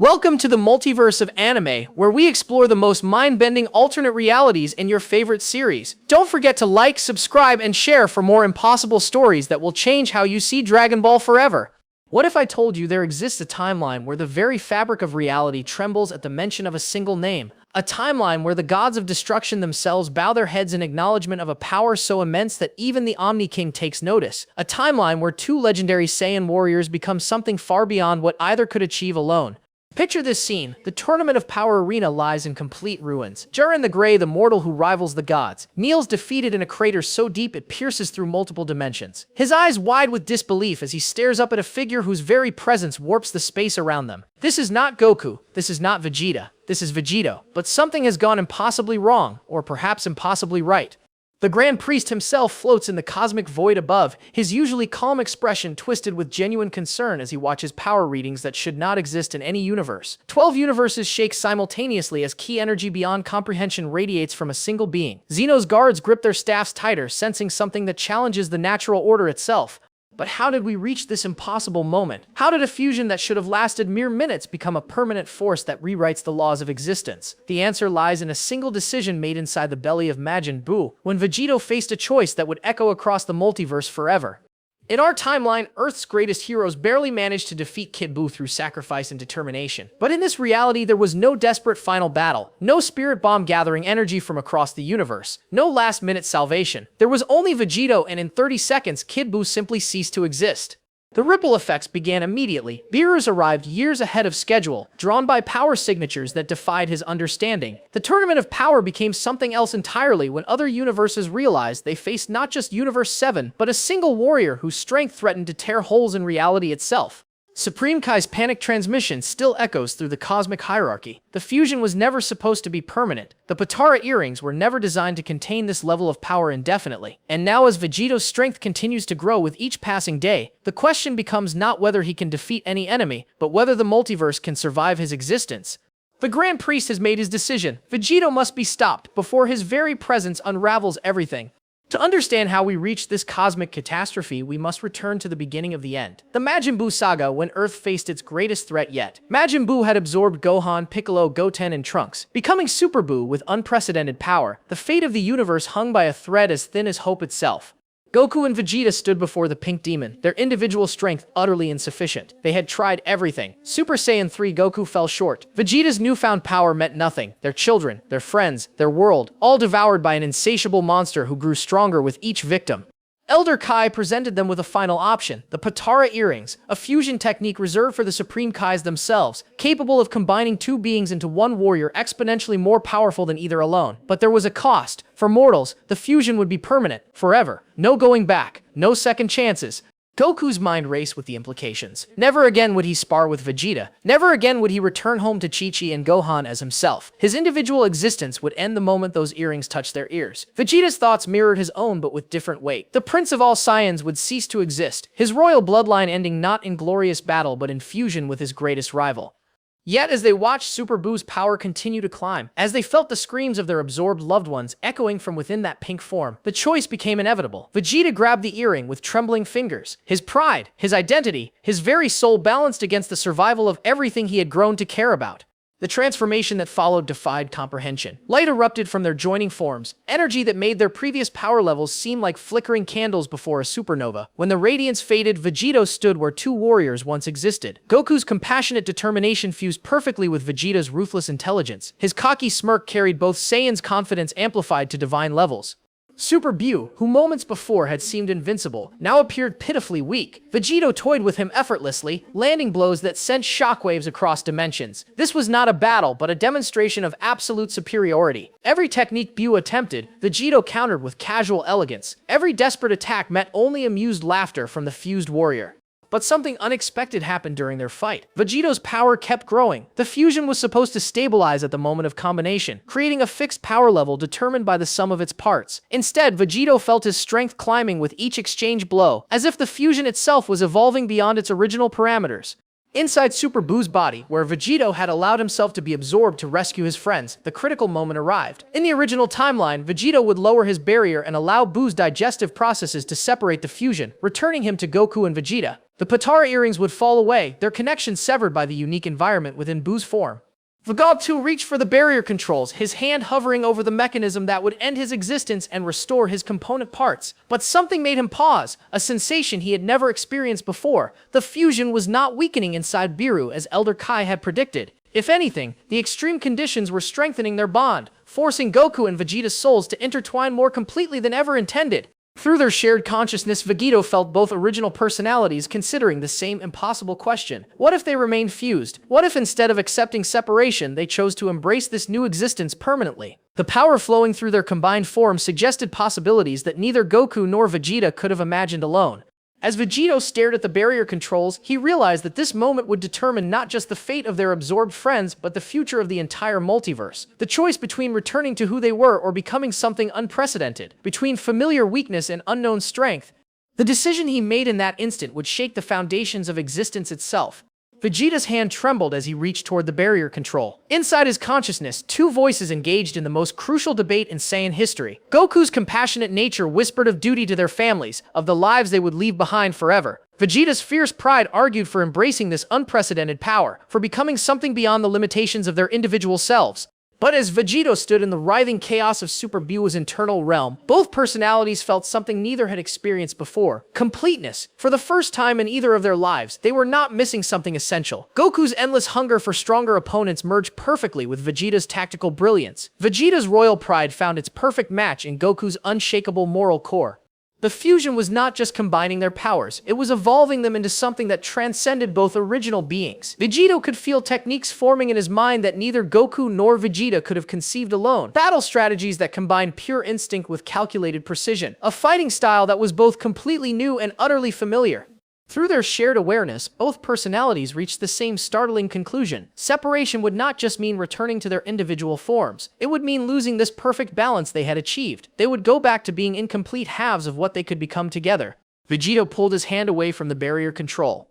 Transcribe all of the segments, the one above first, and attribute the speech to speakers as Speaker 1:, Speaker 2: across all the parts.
Speaker 1: Welcome to the multiverse of anime, where we explore the most mind-bending alternate realities in your favorite series. Don't forget to like, subscribe, and share for more impossible stories that will change how you see Dragon Ball forever. What if I told you there exists a timeline where the very fabric of reality trembles at the mention of a single name? A timeline where the gods of destruction themselves bow their heads in acknowledgement of a power so immense that even the Omni King takes notice. A timeline where two legendary Saiyan warriors become something far beyond what either could achieve alone. Picture this scene. The Tournament of Power arena lies in complete ruins. Jiren the Grey, the mortal who rivals the gods, kneels defeated in a crater so deep it pierces through multiple dimensions. His eyes wide with disbelief as he stares up at a figure whose very presence warps the space around them. This is not Goku. This is not Vegeta. This is Vegito. But something has gone impossibly wrong, or perhaps impossibly right. The Grand Priest himself floats in the cosmic void above, his usually calm expression twisted with genuine concern as he watches power readings that should not exist in any universe. 12 universes shake simultaneously as key energy beyond comprehension radiates from a single being. Zeno's guards grip their staffs tighter, sensing something that challenges the natural order itself. But how did we reach this impossible moment? How did a fusion that should have lasted mere minutes become a permanent force that rewrites the laws of existence? The answer lies in a single decision made inside the belly of Majin Buu, when Vegito faced a choice that would echo across the multiverse forever. In our timeline, Earth's greatest heroes barely managed to defeat Kid Buu through sacrifice and determination. But in this reality, there was no desperate final battle, no spirit bomb gathering energy from across the universe, no last-minute salvation. There was only Vegito, and in 30 seconds, Kid Buu simply ceased to exist. The ripple effects began immediately. Beerus arrived years ahead of schedule, drawn by power signatures that defied his understanding. The Tournament of Power became something else entirely when other universes realized they faced not just Universe 7, but a single warrior whose strength threatened to tear holes in reality itself. Supreme Kai's panic transmission still echoes through the cosmic hierarchy. The fusion was never supposed to be permanent. The Potara earrings were never designed to contain this level of power indefinitely. And now as Vegito's strength continues to grow with each passing day, the question becomes not whether he can defeat any enemy, but whether the multiverse can survive his existence. The Grand Priest has made his decision. Vegito must be stopped before his very presence unravels everything. To understand how we reached this cosmic catastrophe, we must return to the beginning of the end. The Majin Buu saga, when Earth faced its greatest threat yet. Majin Buu had absorbed Gohan, Piccolo, Goten, and Trunks, becoming Super Buu with unprecedented power. The fate of the universe hung by a thread as thin as hope itself. Goku and Vegeta stood before the Pink Demon, their individual strength utterly insufficient. They had tried everything. Super Saiyan 3 Goku fell short. Vegeta's newfound power meant nothing. Their children, their friends, their world, all devoured by an insatiable monster who grew stronger with each victim. Elder Kai presented them with a final option, the Potara earrings, a fusion technique reserved for the Supreme Kais themselves, capable of combining two beings into one warrior exponentially more powerful than either alone. But there was a cost. For mortals, the fusion would be permanent, forever. No going back, no second chances. Goku's mind raced with the implications. Never again would he spar with Vegeta. Never again would he return home to Chi-Chi and Gohan as himself. His individual existence would end the moment those earrings touched their ears. Vegeta's thoughts mirrored his own, but with different weight. The Prince of all Saiyans would cease to exist, his royal bloodline ending not in glorious battle but in fusion with his greatest rival. Yet as they watched Super Buu's power continue to climb, as they felt the screams of their absorbed loved ones echoing from within that pink form, the choice became inevitable. Vegeta grabbed the earring with trembling fingers. His pride, his identity, his very soul balanced against the survival of everything he had grown to care about. The transformation that followed defied comprehension. Light erupted from their joining forms, energy that made their previous power levels seem like flickering candles before a supernova. When the radiance faded, Vegito stood where two warriors once existed. Goku's compassionate determination fused perfectly with Vegeta's ruthless intelligence. His cocky smirk carried both Saiyan's confidence amplified to divine levels. Super Buu, who moments before had seemed invincible, now appeared pitifully weak. Vegito toyed with him effortlessly, landing blows that sent shockwaves across dimensions. This was not a battle, but a demonstration of absolute superiority. Every technique Buu attempted, Vegito countered with casual elegance. Every desperate attack met only amused laughter from the fused warrior. But something unexpected happened during their fight. Vegito's power kept growing. The fusion was supposed to stabilize at the moment of combination, creating a fixed power level determined by the sum of its parts. Instead, Vegito felt his strength climbing with each exchange blow, as if the fusion itself was evolving beyond its original parameters. Inside Super Boo's body, where Vegito had allowed himself to be absorbed to rescue his friends, the critical moment arrived. In the original timeline, Vegito would lower his barrier and allow Boo's digestive processes to separate the fusion, returning him to Goku and Vegeta. The Potara earrings would fall away, their connection severed by the unique environment within Boo's form. Vegito reached for the barrier controls, his hand hovering over the mechanism that would end his existence and restore his component parts. But something made him pause, a sensation he had never experienced before. The fusion was not weakening inside Beerus as Elder Kai had predicted. If anything, the extreme conditions were strengthening their bond, forcing Goku and Vegeta's souls to intertwine more completely than ever intended. Through their shared consciousness, Vegito felt both original personalities considering the same impossible question. What if they remained fused? What if instead of accepting separation, they chose to embrace this new existence permanently? The power flowing through their combined form suggested possibilities that neither Goku nor Vegeta could have imagined alone. As Vegito stared at the barrier controls, he realized that this moment would determine not just the fate of their absorbed friends, but the future of the entire multiverse. The choice between returning to who they were or becoming something unprecedented, between familiar weakness and unknown strength. The decision he made in that instant would shake the foundations of existence itself. Vegeta's hand trembled as he reached toward the barrier control. Inside his consciousness, two voices engaged in the most crucial debate in Saiyan history. Goku's compassionate nature whispered of duty to their families, of the lives they would leave behind forever. Vegeta's fierce pride argued for embracing this unprecedented power, for becoming something beyond the limitations of their individual selves. But as Vegito stood in the writhing chaos of Super Buu's internal realm, both personalities felt something neither had experienced before: completeness. For the first time in either of their lives, they were not missing something essential. Goku's endless hunger for stronger opponents merged perfectly with Vegeta's tactical brilliance. Vegeta's royal pride found its perfect match in Goku's unshakable moral core. The fusion was not just combining their powers, it was evolving them into something that transcended both original beings. Vegito could feel techniques forming in his mind that neither Goku nor Vegeta could have conceived alone. Battle strategies that combined pure instinct with calculated precision. A fighting style that was both completely new and utterly familiar. Through their shared awareness, both personalities reached the same startling conclusion. Separation would not just mean returning to their individual forms. It would mean losing this perfect balance they had achieved. They would go back to being incomplete halves of what they could become together. Vegito pulled his hand away from the barrier control.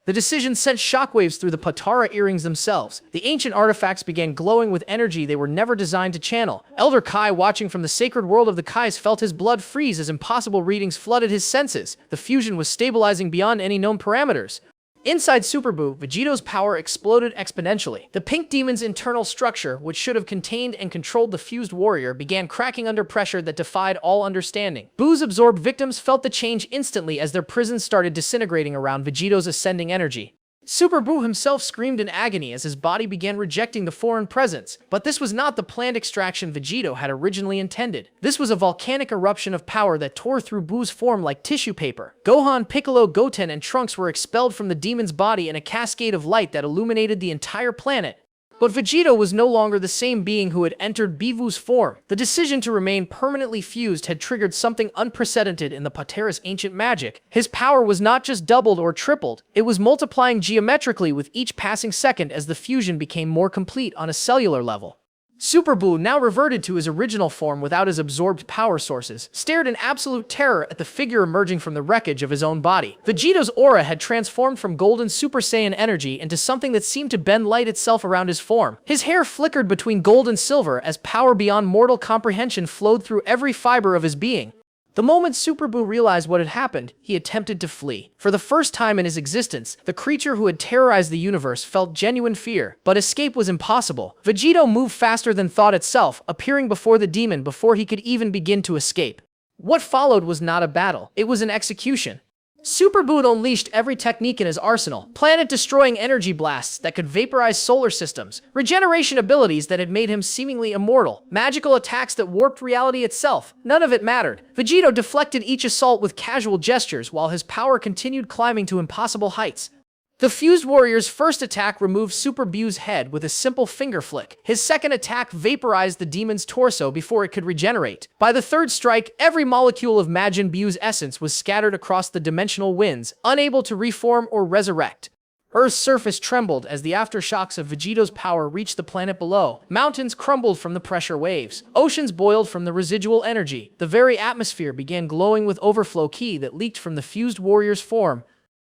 Speaker 1: The decision sent shockwaves through the Potara earrings themselves. The ancient artifacts began glowing with energy they were never designed to channel. Elder Kai, watching from the sacred world of the Kais, felt his blood freeze as impossible readings flooded his senses. The fusion was stabilizing beyond any known parameters. Inside Super Buu, Vegito's power exploded exponentially. The pink demon's internal structure, which should have contained and controlled the fused warrior, began cracking under pressure that defied all understanding. Buu's absorbed victims felt the change instantly as their prisons started disintegrating around Vegito's ascending energy. Super Buu himself screamed in agony as his body began rejecting the foreign presence. But this was not the planned extraction Vegito had originally intended. This was a volcanic eruption of power that tore through Buu's form like tissue paper. Gohan, Piccolo, Goten, and Trunks were expelled from the demon's body in a cascade of light that illuminated the entire planet. But Vegito was no longer the same being who had entered Beerus' form. The decision to remain permanently fused had triggered something unprecedented in the Potara's ancient magic. His power was not just doubled or tripled, it was multiplying geometrically with each passing second as the fusion became more complete on a cellular level. Super Buu, now reverted to his original form without his absorbed power sources, stared in absolute terror at the figure emerging from the wreckage of his own body. Vegito's aura had transformed from golden Super Saiyan energy into something that seemed to bend light itself around his form. His hair flickered between gold and silver as power beyond mortal comprehension flowed through every fiber of his being. The moment Super Buu realized what had happened, he attempted to flee. For the first time in his existence, the creature who had terrorized the universe felt genuine fear, but escape was impossible. Vegito moved faster than thought itself, appearing before the demon before he could even begin to escape. What followed was not a battle, it was an execution. Super Buu unleashed every technique in his arsenal: planet-destroying energy blasts that could vaporize solar systems, regeneration abilities that had made him seemingly immortal, magical attacks that warped reality itself. None of it mattered. Vegito deflected each assault with casual gestures while his power continued climbing to impossible heights. The fused warrior's first attack removed Super Buu's head with a simple finger flick. His second attack vaporized the demon's torso before it could regenerate. By the third strike, every molecule of Majin Buu's essence was scattered across the dimensional winds, unable to reform or resurrect. Earth's surface trembled as the aftershocks of Vegito's power reached the planet below. Mountains crumbled from the pressure waves. Oceans boiled from the residual energy. The very atmosphere began glowing with overflow ki that leaked from the fused warrior's form.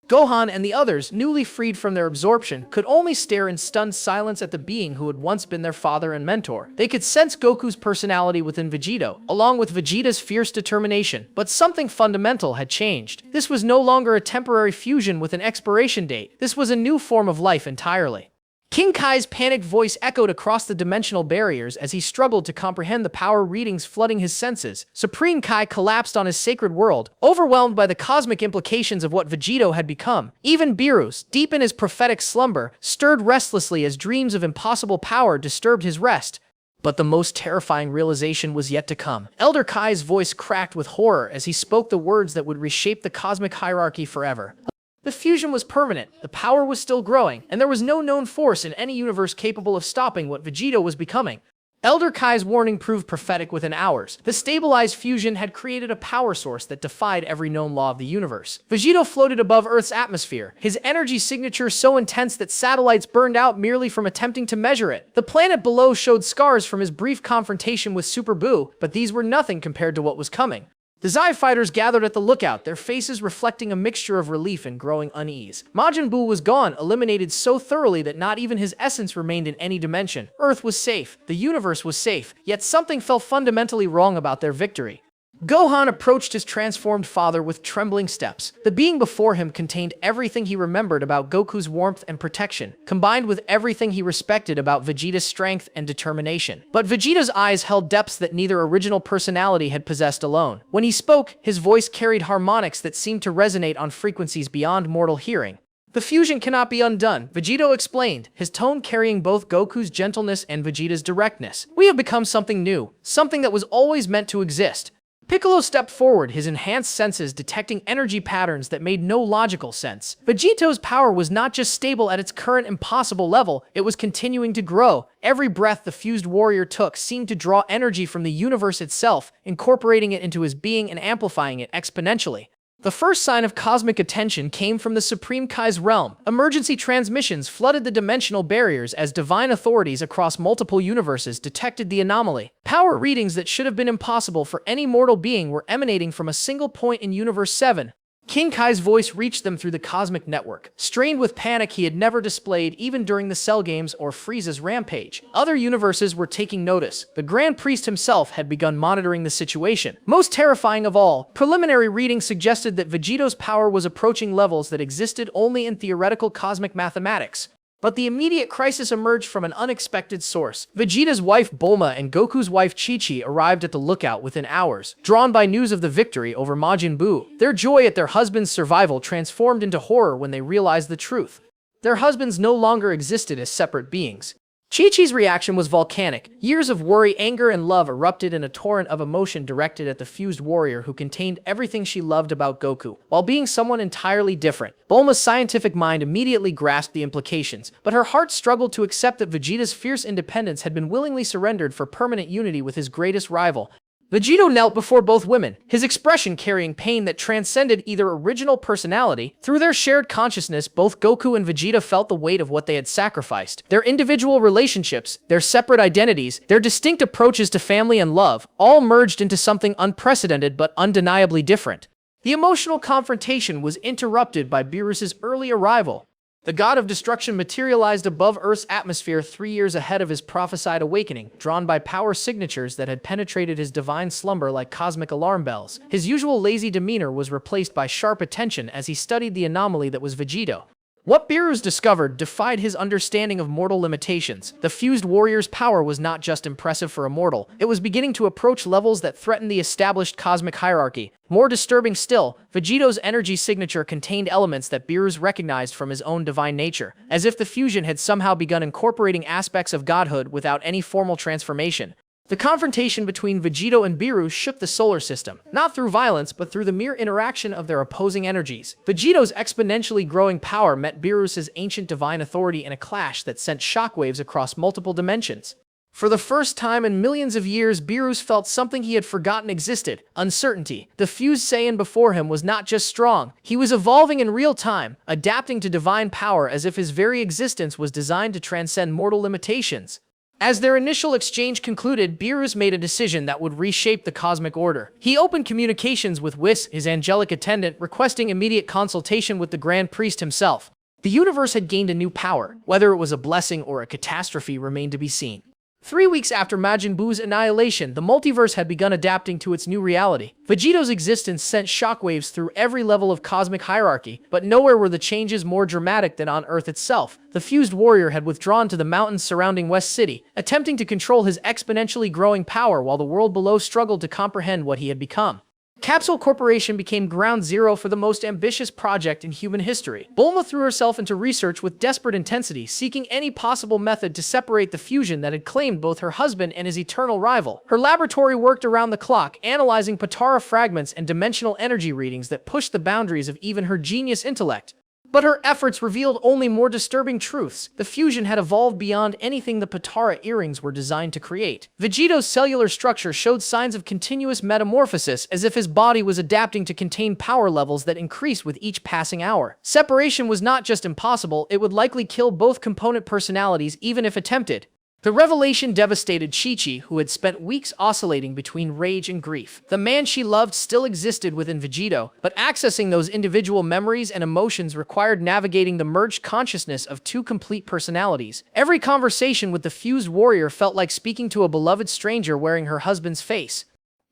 Speaker 1: Gohan and the others, newly freed from their absorption, could only stare in stunned silence at the being who had once been their father and mentor. They could sense Goku's personality within Vegito, along with Vegeta's fierce determination, but something fundamental had changed. This was no longer a temporary fusion with an expiration date. This was a new form of life entirely. King Kai's panicked voice echoed across the dimensional barriers as he struggled to comprehend the power readings flooding his senses. Supreme Kai collapsed on his sacred world, overwhelmed by the cosmic implications of what Vegito had become. Even Beerus, deep in his prophetic slumber, stirred restlessly as dreams of impossible power disturbed his rest. But the most terrifying realization was yet to come. Elder Kai's voice cracked with horror as he spoke the words that would reshape the cosmic hierarchy forever. The fusion was permanent, the power was still growing, and there was no known force in any universe capable of stopping what Vegito was becoming. Elder Kai's warning proved prophetic within hours. The stabilized fusion had created a power source that defied every known law of the universe. Vegito floated above Earth's atmosphere, his energy signature so intense that satellites burned out merely from attempting to measure it. The planet below showed scars from his brief confrontation with Super Buu, but these were nothing compared to what was coming. The Zai fighters gathered at the lookout, their faces reflecting a mixture of relief and growing unease. Majin Buu was gone, eliminated so thoroughly that not even his essence remained in any dimension. Earth was safe, the universe was safe, yet something felt fundamentally wrong about their victory. Gohan approached his transformed father with trembling steps. The being before him contained everything he remembered about Goku's warmth and protection, combined with everything he respected about Vegeta's strength and determination. But Vegeta's eyes held depths that neither original personality had possessed alone. When he spoke, his voice carried harmonics that seemed to resonate on frequencies beyond mortal hearing. The fusion cannot be undone, Vegito explained, his tone carrying both Goku's gentleness and Vegeta's directness. We have become something new, something that was always meant to exist. Piccolo stepped forward, his enhanced senses detecting energy patterns that made no logical sense. Vegito's power was not just stable at its current impossible level, it was continuing to grow. Every breath the fused warrior took seemed to draw energy from the universe itself, incorporating it into his being and amplifying it exponentially. The first sign of cosmic attention came from the Supreme Kai's realm. Emergency transmissions flooded the dimensional barriers as divine authorities across multiple universes detected the anomaly. Power readings that should have been impossible for any mortal being were emanating from a single point in Universe 7. King Kai's voice reached them through the cosmic network. Strained with panic he had never displayed even during the Cell Games or Frieza's rampage. Other universes were taking notice. The Grand Priest himself had begun monitoring the situation. Most terrifying of all, preliminary readings suggested that Vegito's power was approaching levels that existed only in theoretical cosmic mathematics. But the immediate crisis emerged from an unexpected source. Vegeta's wife Bulma and Goku's wife Chi-Chi arrived at the lookout within hours, drawn by news of the victory over Majin Buu. Their joy at their husband's survival transformed into horror when they realized the truth. Their husbands no longer existed as separate beings. Chi-Chi's reaction was volcanic. Years of worry, anger, and love erupted in a torrent of emotion directed at the fused warrior who contained everything she loved about Goku, while being someone entirely different. Bulma's scientific mind immediately grasped the implications, but her heart struggled to accept that Vegeta's fierce independence had been willingly surrendered for permanent unity with his greatest rival. Vegito knelt before both women, his expression carrying pain that transcended either original personality. Through their shared consciousness, both Goku and Vegeta felt the weight of what they had sacrificed. Their individual relationships, their separate identities, their distinct approaches to family and love, all merged into something unprecedented but undeniably different. The emotional confrontation was interrupted by Beerus' early arrival. The god of destruction materialized above Earth's atmosphere 3 years ahead of his prophesied awakening, drawn by power signatures that had penetrated his divine slumber like cosmic alarm bells. His usual lazy demeanor was replaced by sharp attention as he studied the anomaly that was Vegito. What Beerus discovered defied his understanding of mortal limitations. The fused warrior's power was not just impressive for a mortal, it was beginning to approach levels that threatened the established cosmic hierarchy. More disturbing still, Vegito's energy signature contained elements that Beerus recognized from his own divine nature, as if the fusion had somehow begun incorporating aspects of godhood without any formal transformation. The confrontation between Vegito and Beerus shook the solar system, not through violence but through the mere interaction of their opposing energies. Vegito's exponentially growing power met Beerus' ancient divine authority in a clash that sent shockwaves across multiple dimensions. For the first time in millions of years, Beerus felt something he had forgotten existed: uncertainty. The fused Saiyan before him was not just strong, he was evolving in real time, adapting to divine power as if his very existence was designed to transcend mortal limitations. As their initial exchange concluded, Beerus made a decision that would reshape the cosmic order. He opened communications with Whis, his angelic attendant, requesting immediate consultation with the Grand Priest himself. The universe had gained a new power. Whether it was a blessing or a catastrophe remained to be seen. 3 weeks after Majin Buu's annihilation, the multiverse had begun adapting to its new reality. Vegeto's existence sent shockwaves through every level of cosmic hierarchy, but nowhere were the changes more dramatic than on Earth itself. The fused warrior had withdrawn to the mountains surrounding West City, attempting to control his exponentially growing power while the world below struggled to comprehend what he had become. Capsule Corporation became ground zero for the most ambitious project in human history. Bulma threw herself into research with desperate intensity, seeking any possible method to separate the fusion that had claimed both her husband and his eternal rival. Her laboratory worked around the clock, analyzing Potara fragments and dimensional energy readings that pushed the boundaries of even her genius intellect. But her efforts revealed only more disturbing truths. The fusion had evolved beyond anything the Potara earrings were designed to create. Vegeto's cellular structure showed signs of continuous metamorphosis, as if his body was adapting to contain power levels that increased with each passing hour. Separation was not just impossible, it would likely kill both component personalities even if attempted. The revelation devastated Chi-Chi, who had spent weeks oscillating between rage and grief. The man she loved still existed within Vegeto, but accessing those individual memories and emotions required navigating the merged consciousness of two complete personalities. Every conversation with the fused warrior felt like speaking to a beloved stranger wearing her husband's face.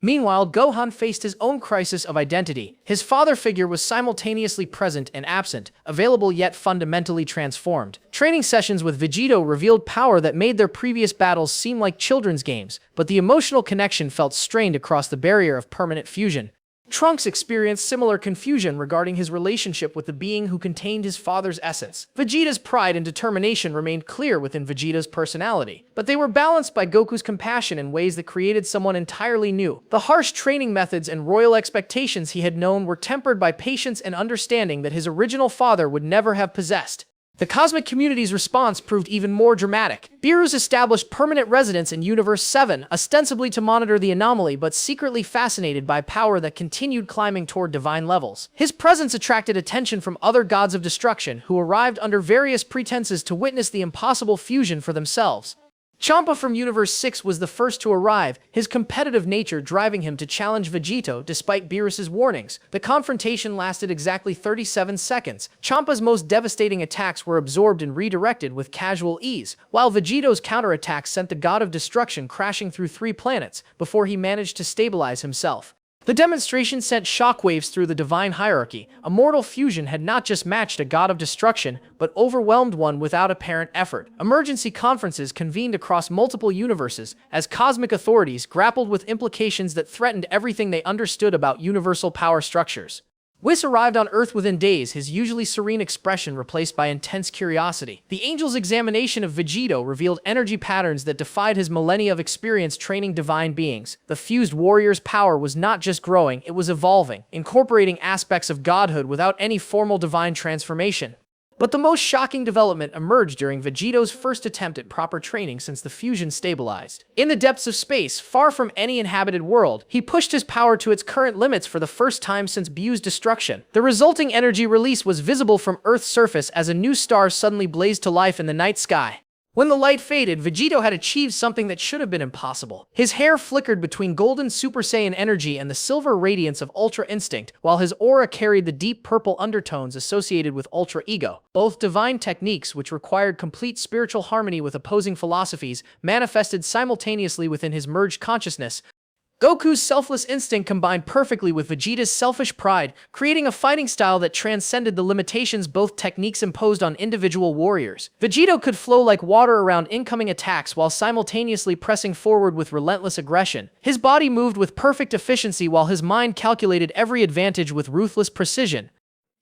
Speaker 1: Meanwhile, Gohan faced his own crisis of identity. His father figure was simultaneously present and absent, available yet fundamentally transformed. Training sessions with Vegeto revealed power that made their previous battles seem like children's games, but the emotional connection felt strained across the barrier of permanent fusion. Trunks experienced similar confusion regarding his relationship with the being who contained his father's essence. Vegeta's pride and determination remained clear within Vegeta's personality, but they were balanced by Goku's compassion in ways that created someone entirely new. The harsh training methods and royal expectations he had known were tempered by patience and understanding that his original father would never have possessed. The cosmic community's response proved even more dramatic. Beerus established permanent residence in Universe 7, ostensibly to monitor the anomaly but secretly fascinated by power that continued climbing toward divine levels. His presence attracted attention from other gods of destruction who arrived under various pretenses to witness the impossible fusion for themselves. Champa from Universe 6 was the first to arrive, his competitive nature driving him to challenge Vegeto despite Beerus's warnings. The confrontation lasted exactly 37 seconds. Champa's most devastating attacks were absorbed and redirected with casual ease, while Vegeto's counterattack sent the god of destruction crashing through 3 planets before he managed to stabilize himself. The demonstration sent shockwaves through the divine hierarchy. A mortal fusion had not just matched a god of destruction, but overwhelmed one without apparent effort. Emergency conferences convened across multiple universes as cosmic authorities grappled with implications that threatened everything they understood about universal power structures. Whis arrived on Earth within days, his usually serene expression replaced by intense curiosity. The angel's examination of Vegeto revealed energy patterns that defied his millennia of experience training divine beings. The fused warrior's power was not just growing, it was evolving, incorporating aspects of godhood without any formal divine transformation. But the most shocking development emerged during Vegeto's first attempt at proper training since the fusion stabilized. In the depths of space, far from any inhabited world, he pushed his power to its current limits for the first time since Buu's destruction. The resulting energy release was visible from Earth's surface as a new star suddenly blazed to life in the night sky. When the light faded, Vegeto had achieved something that should have been impossible. His hair flickered between golden Super Saiyan energy and the silver radiance of Ultra Instinct, while his aura carried the deep purple undertones associated with Ultra Ego. Both divine techniques, which required complete spiritual harmony with opposing philosophies, manifested simultaneously within his merged consciousness. Goku's selfless instinct combined perfectly with Vegeta's selfish pride, creating a fighting style that transcended the limitations both techniques imposed on individual warriors. Vegeto could flow like water around incoming attacks while simultaneously pressing forward with relentless aggression. His body moved with perfect efficiency while his mind calculated every advantage with ruthless precision.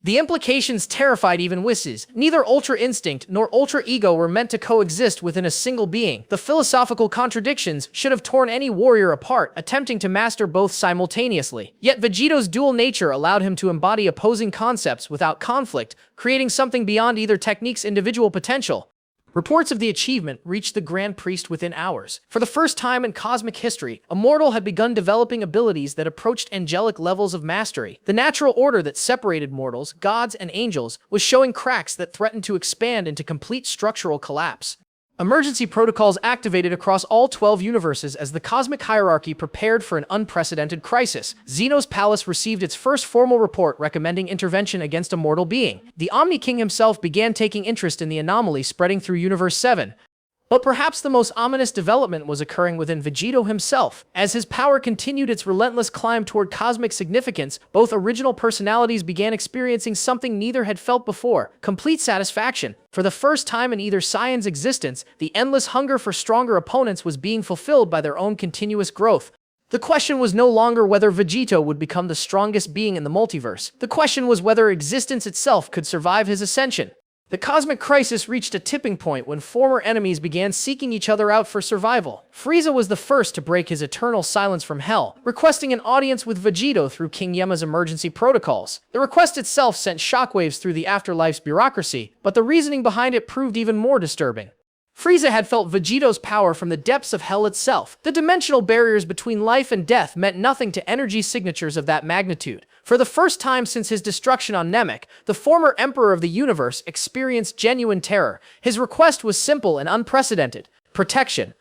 Speaker 1: The implications terrified even Whis. Neither Ultra Instinct nor Ultra Ego were meant to coexist within a single being. The philosophical contradictions should have torn any warrior apart, attempting to master both simultaneously. Yet Vegeto's dual nature allowed him to embody opposing concepts without conflict, creating something beyond either technique's individual potential. Reports of the achievement reached the Grand Priest within hours. For the first time in cosmic history, a mortal had begun developing abilities that approached angelic levels of mastery. The natural order that separated mortals, gods, and angels was showing cracks that threatened to expand into complete structural collapse. Emergency protocols activated across all 12 universes as the cosmic hierarchy prepared for an unprecedented crisis. Zeno's palace received its first formal report recommending intervention against a mortal being. The Omni King himself began taking interest in the anomaly spreading through Universe 7. But perhaps the most ominous development was occurring within Vegeta himself. As his power continued its relentless climb toward cosmic significance, both original personalities began experiencing something neither had felt before: complete satisfaction. For the first time in either Saiyan's existence, the endless hunger for stronger opponents was being fulfilled by their own continuous growth. The question was no longer whether Vegeta would become the strongest being in the multiverse. The question was whether existence itself could survive his ascension. The cosmic crisis reached a tipping point when former enemies began seeking each other out for survival. Frieza was the first to break his eternal silence from hell, requesting an audience with Vegito through King Yema's emergency protocols. The request itself sent shockwaves through the afterlife's bureaucracy, but the reasoning behind it proved even more disturbing. Frieza had felt Vegito's power from the depths of hell itself. The dimensional barriers between life and death meant nothing to energy signatures of that magnitude. For the first time since his destruction on Namek, the former emperor of the universe experienced genuine terror. His request was simple and unprecedented: protection.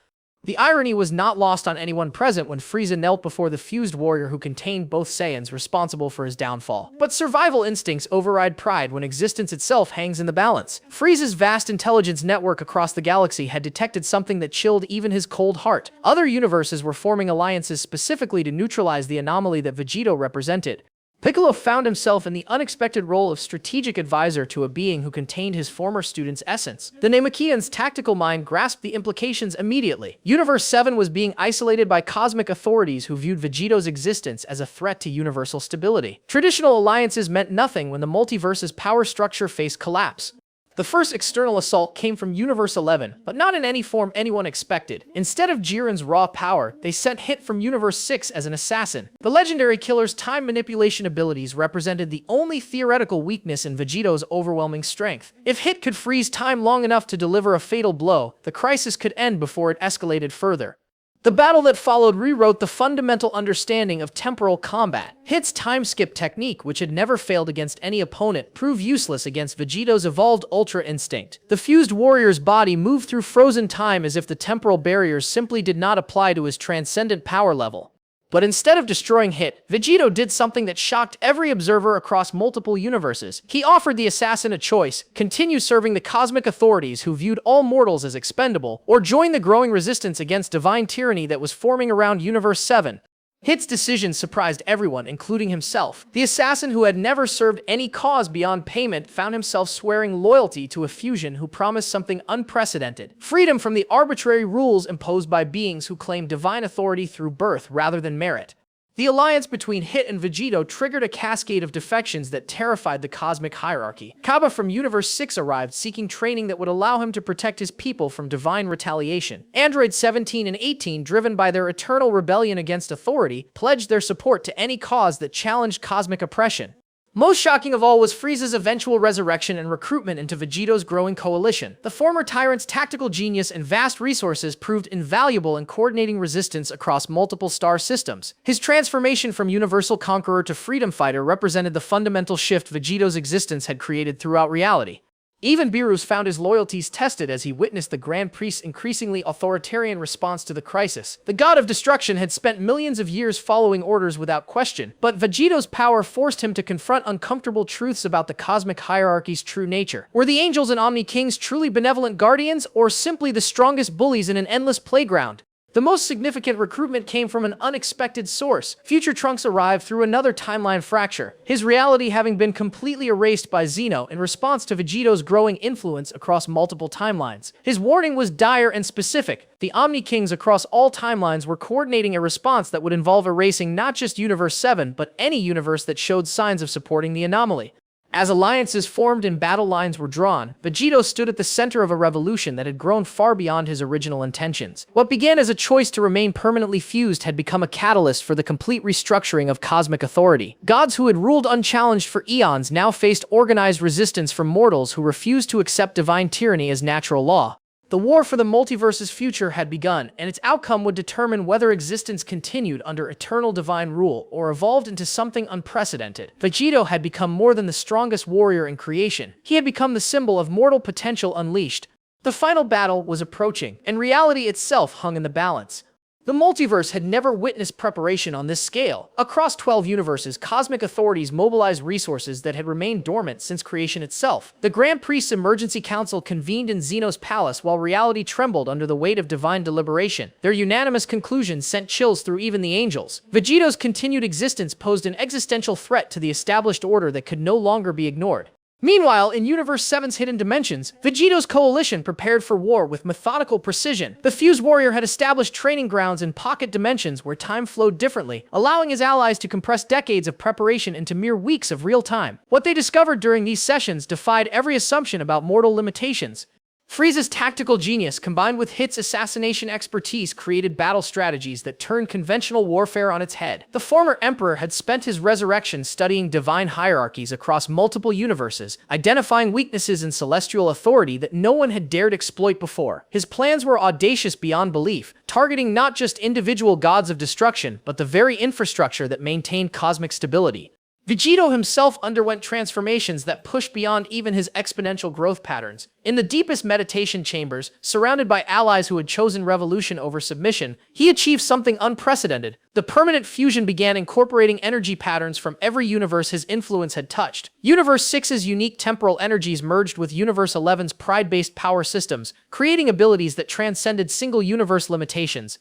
Speaker 1: The irony was not lost on anyone present when Frieza knelt before the fused warrior who contained both Saiyans, responsible for his downfall. But survival instincts override pride when existence itself hangs in the balance. Frieza's vast intelligence network across the galaxy had detected something that chilled even his cold heart. Other universes were forming alliances specifically to neutralize the anomaly that Vegito represented. Piccolo found himself in the unexpected role of strategic advisor to a being who contained his former student's essence. The Namekian's tactical mind grasped the implications immediately. Universe 7 was being isolated by cosmic authorities who viewed Vegito's existence as a threat to universal stability. Traditional alliances meant nothing when the multiverse's power structure faced collapse. The first external assault came from Universe 11, but not in any form anyone expected. Instead of Jiren's raw power, they sent Hit from Universe 6 as an assassin. The legendary killer's time manipulation abilities represented the only theoretical weakness in Vegito's overwhelming strength. If Hit could freeze time long enough to deliver a fatal blow, the crisis could end before it escalated further. The battle that followed rewrote the fundamental understanding of temporal combat. Hit's time-skip technique, which had never failed against any opponent, proved useless against Vegito's evolved Ultra Instinct. The fused warrior's body moved through frozen time as if the temporal barriers simply did not apply to his transcendent power level. But instead of destroying Hit, Vegito did something that shocked every observer across multiple universes. He offered the assassin a choice: continue serving the cosmic authorities who viewed all mortals as expendable, or join the growing resistance against divine tyranny that was forming around Universe 7. Hit's decision surprised everyone, including himself. The assassin, who had never served any cause beyond payment, found himself swearing loyalty to a fusion who promised something unprecedented: freedom from the arbitrary rules imposed by beings who claim divine authority through birth rather than merit. The alliance between Hit and Vegito triggered a cascade of defections that terrified the cosmic hierarchy. Kaba from Universe 6 arrived, seeking training that would allow him to protect his people from divine retaliation. Androids 17 and 18, driven by their eternal rebellion against authority, pledged their support to any cause that challenged cosmic oppression. Most shocking of all was Frieza's eventual resurrection and recruitment into Vegito's growing coalition. The former tyrant's tactical genius and vast resources proved invaluable in coordinating resistance across multiple star systems. His transformation from universal conqueror to freedom fighter represented the fundamental shift Vegito's existence had created throughout reality. Even Beerus found his loyalties tested as he witnessed the Grand Priest's increasingly authoritarian response to the crisis. The god of destruction had spent millions of years following orders without question, but Vegito's power forced him to confront uncomfortable truths about the cosmic hierarchy's true nature. Were the angels and Omni Kings truly benevolent guardians, or simply the strongest bullies in an endless playground? The most significant recruitment came from an unexpected source. Future Trunks arrived through another timeline fracture, his reality having been completely erased by Zeno in response to Vegito's growing influence across multiple timelines. His warning was dire and specific. The Omni Kings across all timelines were coordinating a response that would involve erasing not just Universe 7, but any universe that showed signs of supporting the anomaly. As alliances formed and battle lines were drawn, Vegito stood at the center of a revolution that had grown far beyond his original intentions. What began as a choice to remain permanently fused had become a catalyst for the complete restructuring of cosmic authority. Gods who had ruled unchallenged for eons now faced organized resistance from mortals who refused to accept divine tyranny as natural law. The war for the multiverse's future had begun, and its outcome would determine whether existence continued under eternal divine rule or evolved into something unprecedented. Vegito had become more than the strongest warrior in creation. He had become the symbol of mortal potential unleashed. The final battle was approaching, and reality itself hung in the balance. The multiverse had never witnessed preparation on this scale. Across 12 universes, cosmic authorities mobilized resources that had remained dormant since creation itself. The Grand Priest's Emergency Council convened in Zeno's palace while reality trembled under the weight of divine deliberation. Their unanimous conclusions sent chills through even the angels. Vegeta's continued existence posed an existential threat to the established order that could no longer be ignored. Meanwhile, in Universe 7's hidden dimensions, Vegeta's coalition prepared for war with methodical precision. The Fused Warrior had established training grounds in pocket dimensions where time flowed differently, allowing his allies to compress decades of preparation into mere weeks of real time. What they discovered during these sessions defied every assumption about mortal limitations. Frieza's tactical genius combined with Hit's assassination expertise created battle strategies that turned conventional warfare on its head. The former emperor had spent his resurrection studying divine hierarchies across multiple universes, identifying weaknesses in celestial authority that no one had dared exploit before. His plans were audacious beyond belief, targeting not just individual gods of destruction, but the very infrastructure that maintained cosmic stability. Vegeta himself underwent transformations that pushed beyond even his exponential growth patterns. In the deepest meditation chambers, surrounded by allies who had chosen revolution over submission, he achieved something unprecedented. The permanent fusion began incorporating energy patterns from every universe his influence had touched. Universe 6's unique temporal energies merged with Universe 11's pride-based power systems, creating abilities that transcended single-universe limitations.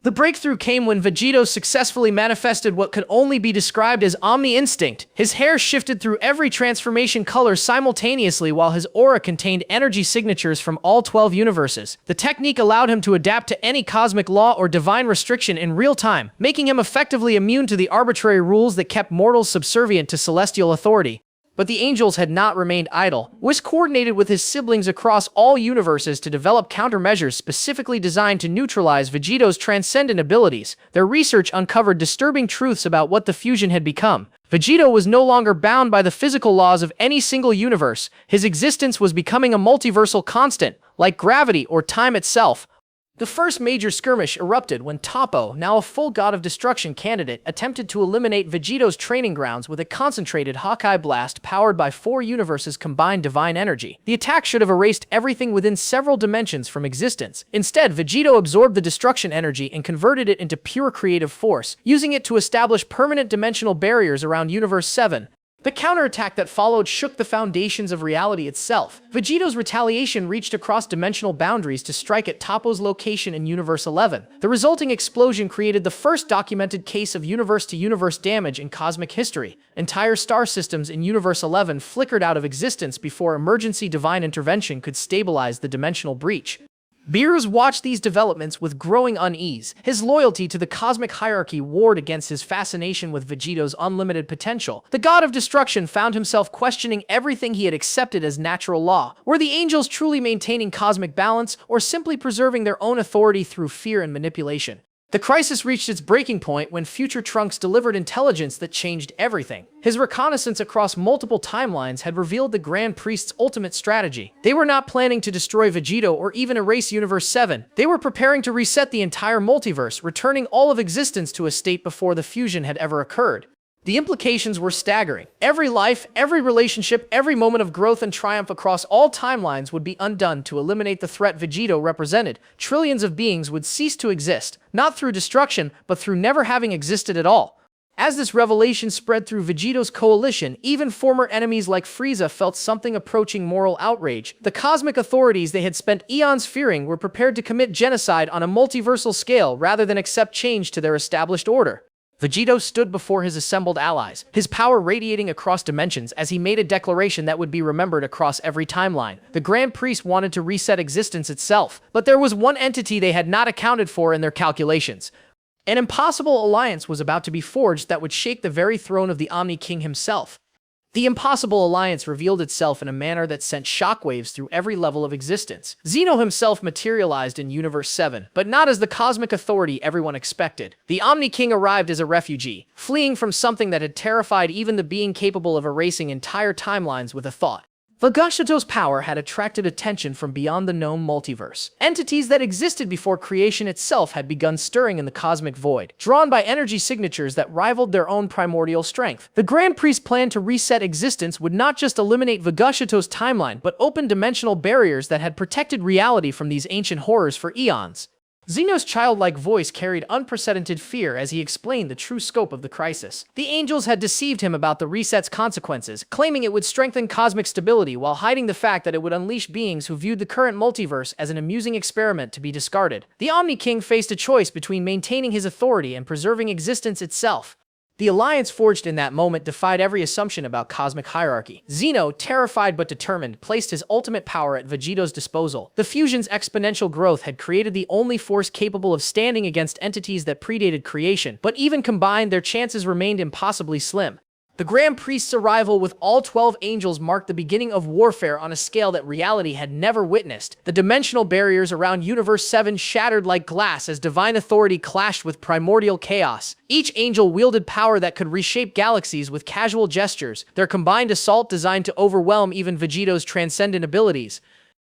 Speaker 1: The breakthrough came when Vegeta successfully manifested what could only be described as Omni Instinct. His hair shifted through every transformation color simultaneously while his aura contained energy signatures from all 12 universes. The technique allowed him to adapt to any cosmic law or divine restriction in real time, making him effectively immune to the arbitrary rules that kept mortals subservient to celestial authority. But the angels had not remained idle. Whis coordinated with his siblings across all universes to develop countermeasures specifically designed to neutralize Vegeta's transcendent abilities. Their research uncovered disturbing truths about what the fusion had become. Vegeta was no longer bound by the physical laws of any single universe. His existence was becoming a multiversal constant, like gravity or time itself. The first major skirmish erupted when Toppo, now a full god of destruction candidate, attempted to eliminate Vegeta's training grounds with a concentrated Hawkeye blast powered by 4 universes' combined divine energy. The attack should have erased everything within several dimensions from existence. Instead, Vegeta absorbed the destruction energy and converted it into pure creative force, using it to establish permanent dimensional barriers around Universe 7. The counterattack that followed shook the foundations of reality itself. Vegeta's retaliation reached across dimensional boundaries to strike at Toppo's location in Universe 11. The resulting explosion created the first documented case of universe-to-universe damage in cosmic history. Entire star systems in Universe 11 flickered out of existence before emergency divine intervention could stabilize the dimensional breach. Beerus watched these developments with growing unease. His loyalty to the cosmic hierarchy warred against his fascination with Vegeta's unlimited potential. The god of destruction found himself questioning everything he had accepted as natural law. Were the angels truly maintaining cosmic balance, or simply preserving their own authority through fear and manipulation? The crisis reached its breaking point when Future Trunks delivered intelligence that changed everything. His reconnaissance across multiple timelines had revealed the Grand Priest's ultimate strategy. They were not planning to destroy Vegeta or even erase Universe 7. They were preparing to reset the entire multiverse, returning all of existence to a state before the fusion had ever occurred. The implications were staggering. Every life, every relationship, every moment of growth and triumph across all timelines would be undone to eliminate the threat Vegeta represented. Trillions of beings would cease to exist, not through destruction, but through never having existed at all. As this revelation spread through Vegeta's coalition, even former enemies like Frieza felt something approaching moral outrage. The cosmic authorities they had spent eons fearing were prepared to commit genocide on a multiversal scale rather than accept change to their established order. Vegeta stood before his assembled allies, his power radiating across dimensions as he made a declaration that would be remembered across every timeline. The Grand Priest wanted to reset existence itself, but there was one entity they had not accounted for in their calculations. An impossible alliance was about to be forged that would shake the very throne of the Omni King himself. The impossible alliance revealed itself in a manner that sent shockwaves through every level of existence. Zeno himself materialized in Universe 7, but not as the cosmic authority everyone expected. The Omni King arrived as a refugee, fleeing from something that had terrified even the being capable of erasing entire timelines with a thought. Vegeta's power had attracted attention from beyond the known multiverse. Entities that existed before creation itself had begun stirring in the cosmic void, drawn by energy signatures that rivaled their own primordial strength. The Grand Priest's plan to reset existence would not just eliminate Vegeta's timeline, but open dimensional barriers that had protected reality from these ancient horrors for eons. Zeno's childlike voice carried unprecedented fear as he explained the true scope of the crisis. The angels had deceived him about the reset's consequences, claiming it would strengthen cosmic stability while hiding the fact that it would unleash beings who viewed the current multiverse as an amusing experiment to be discarded. The Omni King faced a choice between maintaining his authority and preserving existence itself. The alliance forged in that moment defied every assumption about cosmic hierarchy. Zeno, terrified but determined, placed his ultimate power at Vegeta's disposal. The fusion's exponential growth had created the only force capable of standing against entities that predated creation, but even combined, their chances remained impossibly slim. The Grand Priest's arrival with all 12 angels marked the beginning of warfare on a scale that reality had never witnessed. The dimensional barriers around Universe 7 shattered like glass as divine authority clashed with primordial chaos. Each angel wielded power that could reshape galaxies with casual gestures, their combined assault designed to overwhelm even Vegeta's transcendent abilities.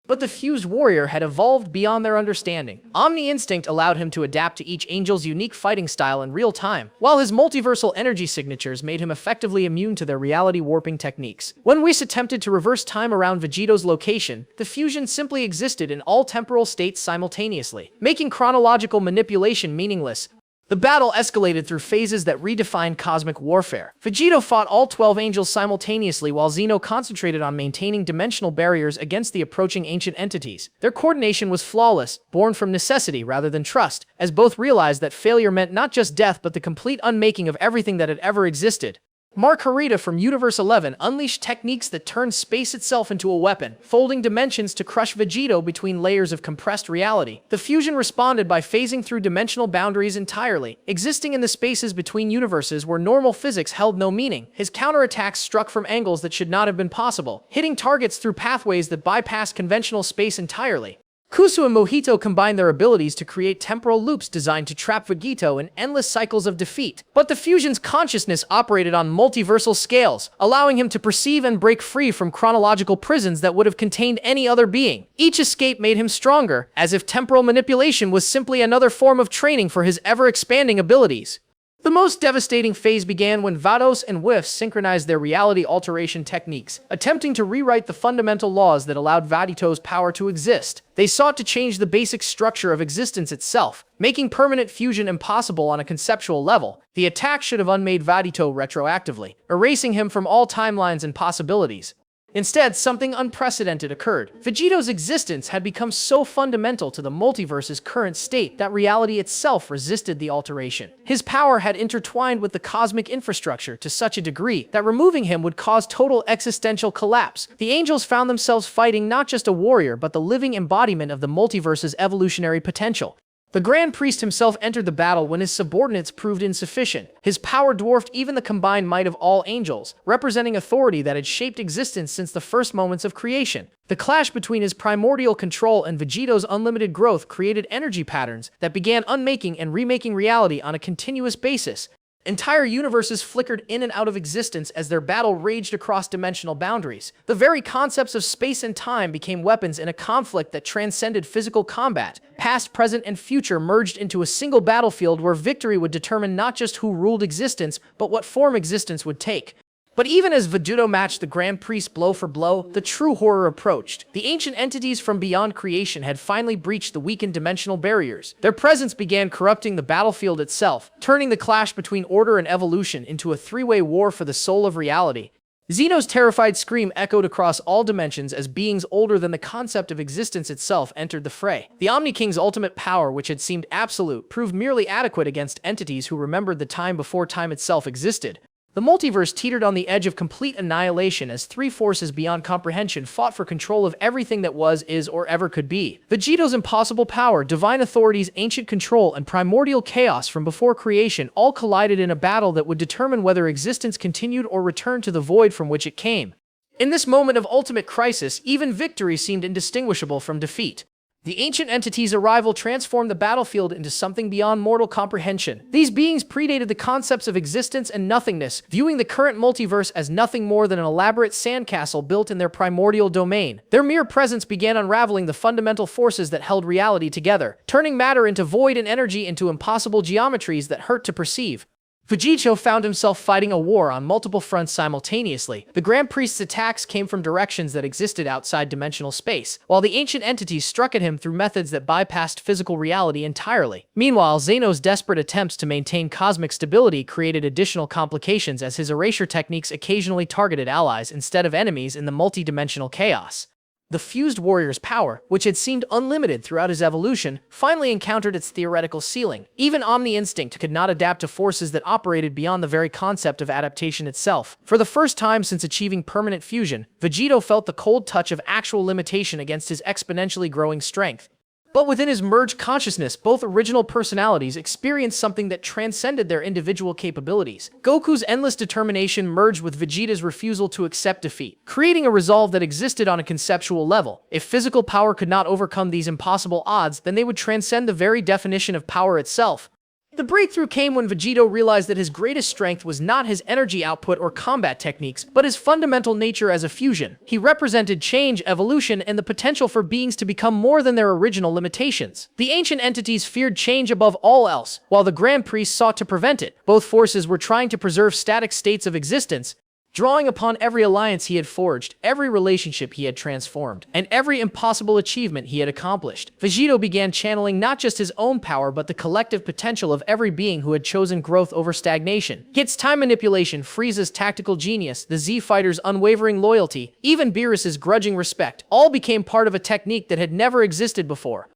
Speaker 1: But the fused warrior had evolved beyond their understanding. Omni Instinct allowed him to adapt to each angel's unique fighting style in real time, while his multiversal energy signatures made him effectively immune to their reality-warping techniques. When Whis attempted to reverse time around Vegeta's location, the fusion simply existed in all temporal states simultaneously, making chronological manipulation meaningless. The battle escalated through phases that redefined cosmic warfare. Vegeta fought all 12 angels simultaneously while Zeno concentrated on maintaining dimensional barriers against the approaching ancient entities. Their coordination was flawless, born from necessity rather than trust, as both realized that failure meant not just death but the complete unmaking of everything that had ever existed. Margarita from Universe 11 unleashed techniques that turned space itself into a weapon, folding dimensions to crush Vegeta between layers of compressed reality. The fusion responded by phasing through dimensional boundaries entirely, existing in the spaces between universes where normal physics held no meaning. His counterattacks struck from angles that should not have been possible, hitting targets through pathways that bypassed conventional space entirely. Kusu and Mojito combined their abilities to create temporal loops designed to trap Vegeta in endless cycles of defeat. But the fusion's consciousness operated on multiversal scales, allowing him to perceive and break free from chronological prisons that would have contained any other being. Each escape made him stronger, as if temporal manipulation was simply another form of training for his ever-expanding abilities. The most devastating phase began when Vados and Whis synchronized their reality alteration techniques, attempting to rewrite the fundamental laws that allowed Vegeta's power to exist. They sought to change the basic structure of existence itself, making permanent fusion impossible on a conceptual level. The attack should have unmade Vegeta retroactively, erasing him from all timelines and possibilities. Instead, something unprecedented occurred. Vegeta's existence had become so fundamental to the multiverse's current state that reality itself resisted the alteration. His power had intertwined with the cosmic infrastructure to such a degree that removing him would cause total existential collapse. The angels found themselves fighting not just a warrior but the living embodiment of the multiverse's evolutionary potential. The Grand Priest himself entered the battle when his subordinates proved insufficient. His power dwarfed even the combined might of all angels, representing authority that had shaped existence since the first moments of creation. The clash between his primordial control and Vegeta's unlimited growth created energy patterns that began unmaking and remaking reality on a continuous basis. Entire universes flickered in and out of existence as their battle raged across dimensional boundaries. The very concepts of space and time became weapons in a conflict that transcended physical combat. Past, present, and future merged into a single battlefield where victory would determine not just who ruled existence, but what form existence would take. But even as Vegeta matched the Grand Priest blow for blow, the true horror approached. The ancient entities from beyond creation had finally breached the weakened dimensional barriers. Their presence began corrupting the battlefield itself, turning the clash between order and evolution into a three-way war for the soul of reality. Zeno's terrified scream echoed across all dimensions as beings older than the concept of existence itself entered the fray. The Omni King's ultimate power, which had seemed absolute, proved merely adequate against entities who remembered the time before time itself existed. The multiverse teetered on the edge of complete annihilation as three forces beyond comprehension fought for control of everything that was, is, or ever could be. Vegeta's impossible power, divine authority's ancient control, and primordial chaos from before creation all collided in a battle that would determine whether existence continued or returned to the void from which it came. In this moment of ultimate crisis, even victory seemed indistinguishable from defeat. The ancient entity's arrival transformed the battlefield into something beyond mortal comprehension. These beings predated the concepts of existence and nothingness, viewing the current multiverse as nothing more than an elaborate sandcastle built in their primordial domain. Their mere presence began unraveling the fundamental forces that held reality together, turning matter into void and energy into impossible geometries that hurt to perceive. Vegeta found himself fighting a war on multiple fronts simultaneously. The Grand Priest's attacks came from directions that existed outside dimensional space, while the ancient entities struck at him through methods that bypassed physical reality entirely. Meanwhile, Zeno's desperate attempts to maintain cosmic stability created additional complications as his erasure techniques occasionally targeted allies instead of enemies in the multi-dimensional chaos. The fused warrior's power, which had seemed unlimited throughout his evolution, finally encountered its theoretical ceiling. Even Omni Instinct could not adapt to forces that operated beyond the very concept of adaptation itself. For the first time since achieving permanent fusion, Vegeta felt the cold touch of actual limitation against his exponentially growing strength. But within his merged consciousness, both original personalities experienced something that transcended their individual capabilities. Goku's endless determination merged with Vegeta's refusal to accept defeat, creating a resolve that existed on a conceptual level. If physical power could not overcome these impossible odds, then they would transcend the very definition of power itself. The breakthrough came when Vegeta realized that his greatest strength was not his energy output or combat techniques, but his fundamental nature as a fusion. He represented change, evolution, and the potential for beings to become more than their original limitations. The ancient entities feared change above all else, while the Grand Priest sought to prevent it. Both forces were trying to preserve static states of existence, drawing upon every alliance he had forged, every relationship he had transformed, and every impossible achievement he had accomplished. Vegeta began channeling not just his own power but the collective potential of every being who had chosen growth over stagnation. Hit's time manipulation, Frieza's tactical genius, the Z-Fighter's unwavering loyalty, even Beerus's grudging respect, all became part of a technique that had never existed before.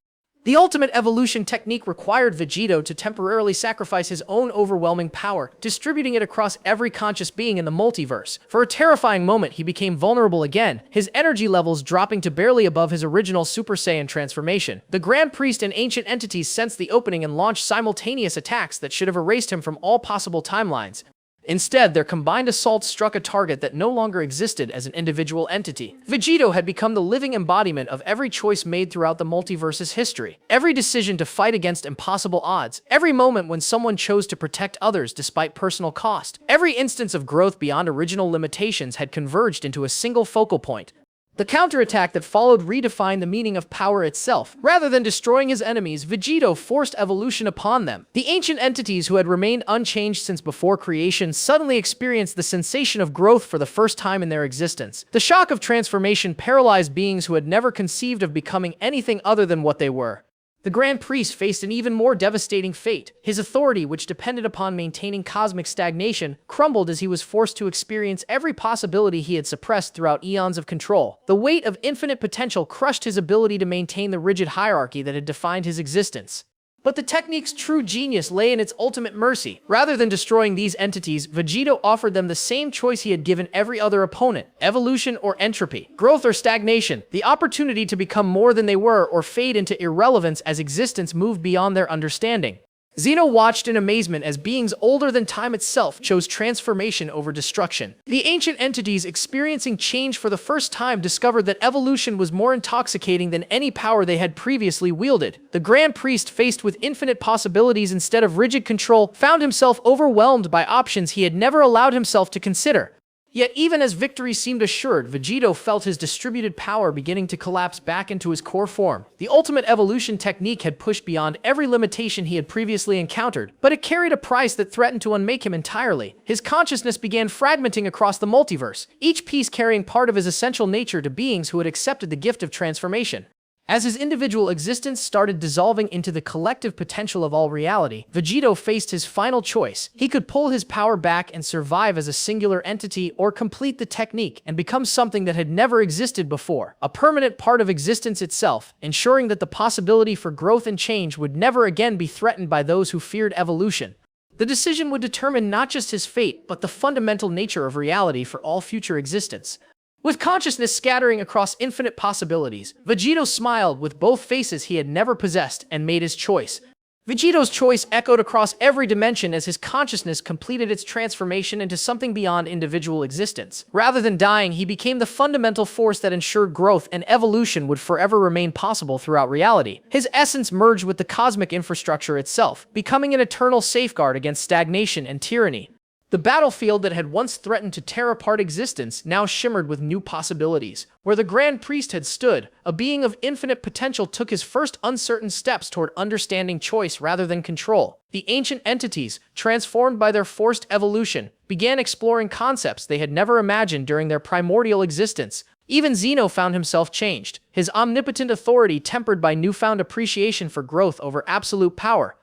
Speaker 1: The ultimate evolution technique required Vegeta to temporarily sacrifice his own overwhelming power, distributing it across every conscious being in the multiverse. For a terrifying moment, he became vulnerable again, his energy levels dropping to barely above his original Super Saiyan transformation. The Grand Priest and ancient entities sensed the opening and launched simultaneous attacks that should have erased him from all possible timelines. Instead, their combined assault struck a target that no longer existed as an individual entity. Vegeta had become the living embodiment of every choice made throughout the multiverse's history. Every decision to fight against impossible odds, every moment when someone chose to protect others despite personal cost, every instance of growth beyond original limitations had converged into a single focal point. The counterattack that followed redefined the meaning of power itself. Rather than destroying his enemies, Vegeta forced evolution upon them. The ancient entities who had remained unchanged since before creation suddenly experienced the sensation of growth for the first time in their existence. The shock of transformation paralyzed beings who had never conceived of becoming anything other than what they were. The Grand Priest faced an even more devastating fate. His authority, which depended upon maintaining cosmic stagnation, crumbled as he was forced to experience every possibility he had suppressed throughout eons of control. The weight of infinite potential crushed his ability to maintain the rigid hierarchy that had defined his existence. But the technique's true genius lay in its ultimate mercy. Rather than destroying these entities, Vegeta offered them the same choice he had given every other opponent: evolution or entropy, growth or stagnation, the opportunity to become more than they were or fade into irrelevance as existence moved beyond their understanding. Zeno watched in amazement as beings older than time itself chose transformation over destruction. The ancient entities experiencing change for the first time discovered that evolution was more intoxicating than any power they had previously wielded. The Grand Priest, faced with infinite possibilities instead of rigid control, found himself overwhelmed by options he had never allowed himself to consider. Yet even as victory seemed assured, Vegeta felt his distributed power beginning to collapse back into his core form. The ultimate evolution technique had pushed beyond every limitation he had previously encountered, but it carried a price that threatened to unmake him entirely. His consciousness began fragmenting across the multiverse, each piece carrying part of his essential nature to beings who had accepted the gift of transformation. As his individual existence started dissolving into the collective potential of all reality, Vegeta faced his final choice. He could pull his power back and survive as a singular entity, or complete the technique and become something that had never existed before, a permanent part of existence itself, ensuring that the possibility for growth and change would never again be threatened by those who feared evolution. The decision would determine not just his fate, but the fundamental nature of reality for all future existence. With consciousness scattering across infinite possibilities, Vegeta smiled with both faces he had never possessed and made his choice. Vegeto's choice echoed across every dimension as his consciousness completed its transformation into something beyond individual existence. Rather than dying, he became the fundamental force that ensured growth and evolution would forever remain possible throughout reality. His essence merged with the cosmic infrastructure itself, becoming an eternal safeguard against stagnation and tyranny. The battlefield that had once threatened to tear apart existence now shimmered with new possibilities. Where the Grand Priest had stood, a being of infinite potential took his first uncertain steps toward understanding choice rather than control. The ancient entities, transformed by their forced evolution, began exploring concepts they had never imagined during their primordial existence. Even Zeno found himself changed, his omnipotent authority tempered by newfound appreciation for growth over absolute power.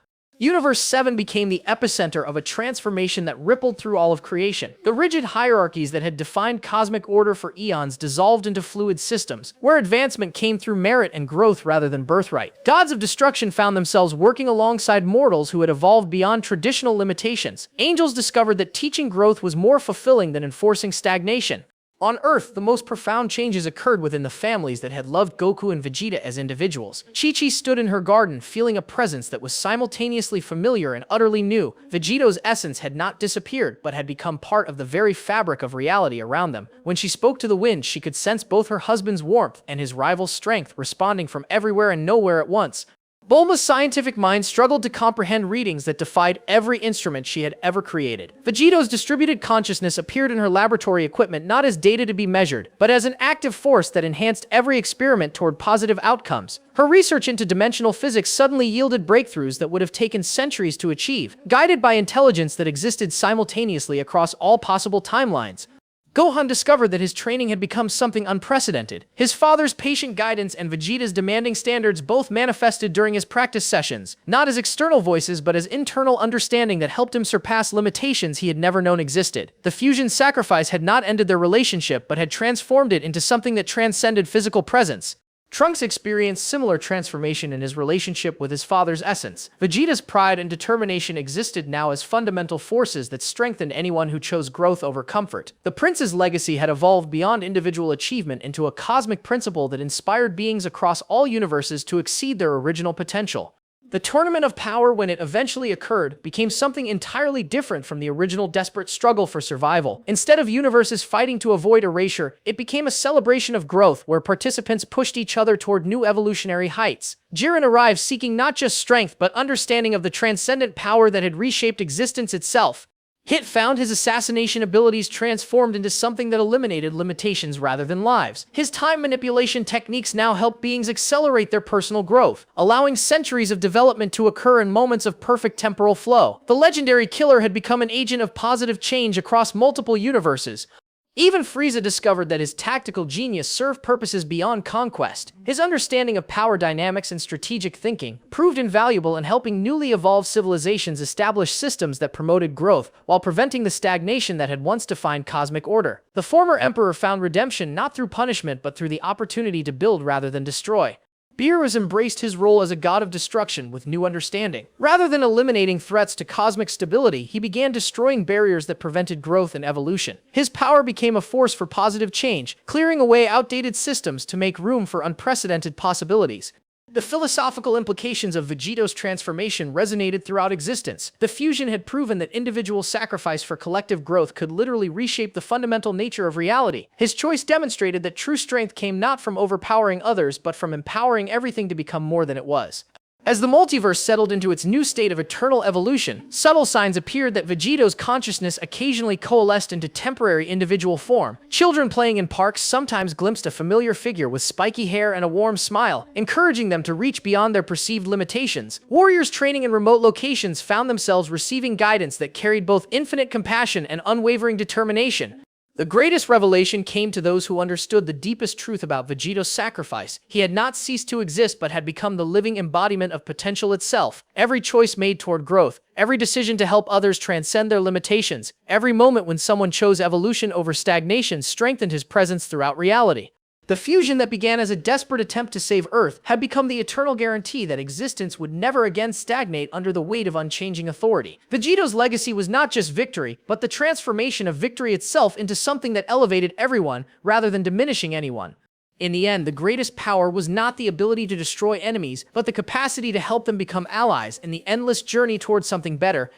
Speaker 1: Universe 7 became the epicenter of a transformation that rippled through all of creation. The rigid hierarchies that had defined cosmic order for eons dissolved into fluid systems, where advancement came through merit and growth rather than birthright. Gods of destruction found themselves working alongside mortals who had evolved beyond traditional limitations. Angels discovered that teaching growth was more fulfilling than enforcing stagnation. On Earth, the most profound changes occurred within the families that had loved Goku and Vegeta as individuals. Chi-Chi stood in her garden, feeling a presence that was simultaneously familiar and utterly new. Vegeto's essence had not disappeared, but had become part of the very fabric of reality around them. When she spoke to the wind, she could sense both her husband's warmth and his rival's strength, responding from everywhere and nowhere at once. Bulma's scientific mind struggled to comprehend readings that defied every instrument she had ever created. Vegeto's distributed consciousness appeared in her laboratory equipment not as data to be measured, but as an active force that enhanced every experiment toward positive outcomes. Her research into dimensional physics suddenly yielded breakthroughs that would have taken centuries to achieve, guided by intelligence that existed simultaneously across all possible timelines. Gohan discovered that his training had become something unprecedented. His father's patient guidance and Vegeta's demanding standards both manifested during his practice sessions, not as external voices but as internal understanding that helped him surpass limitations he had never known existed. The fusion sacrifice had not ended their relationship but had transformed it into something that transcended physical presence. Trunks experienced similar transformation in his relationship with his father's essence. Vegeta's pride and determination existed now as fundamental forces that strengthened anyone who chose growth over comfort. The prince's legacy had evolved beyond individual achievement into a cosmic principle that inspired beings across all universes to exceed their original potential. The Tournament of Power, when it eventually occurred, became something entirely different from the original desperate struggle for survival. Instead of universes fighting to avoid erasure, it became a celebration of growth where participants pushed each other toward new evolutionary heights. Jiren arrived seeking not just strength but understanding of the transcendent power that had reshaped existence itself. Hit found his assassination abilities transformed into something that eliminated limitations rather than lives. His time manipulation techniques now help beings accelerate their personal growth, allowing centuries of development to occur in moments of perfect temporal flow. The legendary killer had become an agent of positive change across multiple universes. Even Frieza discovered that his tactical genius served purposes beyond conquest. His understanding of power dynamics and strategic thinking proved invaluable in helping newly evolved civilizations establish systems that promoted growth while preventing the stagnation that had once defined cosmic order. The former emperor found redemption not through punishment but through the opportunity to build rather than destroy. Beerus embraced his role as a god of destruction with new understanding. Rather than eliminating threats to cosmic stability, he began destroying barriers that prevented growth and evolution. His power became a force for positive change, clearing away outdated systems to make room for unprecedented possibilities. The philosophical implications of Vegeto's transformation resonated throughout existence. The fusion had proven that individual sacrifice for collective growth could literally reshape the fundamental nature of reality. His choice demonstrated that true strength came not from overpowering others, but from empowering everything to become more than it was. As the multiverse settled into its new state of eternal evolution, subtle signs appeared that Vegeto's consciousness occasionally coalesced into temporary individual form. Children playing in parks sometimes glimpsed a familiar figure with spiky hair and a warm smile, encouraging them to reach beyond their perceived limitations. Warriors training in remote locations found themselves receiving guidance that carried both infinite compassion and unwavering determination. The greatest revelation came to those who understood the deepest truth about Vegeto's sacrifice. He had not ceased to exist but had become the living embodiment of potential itself. Every choice made toward growth, every decision to help others transcend their limitations, every moment when someone chose evolution over stagnation strengthened his presence throughout reality. The fusion that began as a desperate attempt to save Earth had become the eternal guarantee that existence would never again stagnate under the weight of unchanging authority. Vegeto's legacy was not just victory, but the transformation of victory itself into something that elevated everyone rather than diminishing anyone. In the end, the greatest power was not the ability to destroy enemies, but the capacity to help them become allies in the endless journey towards something better.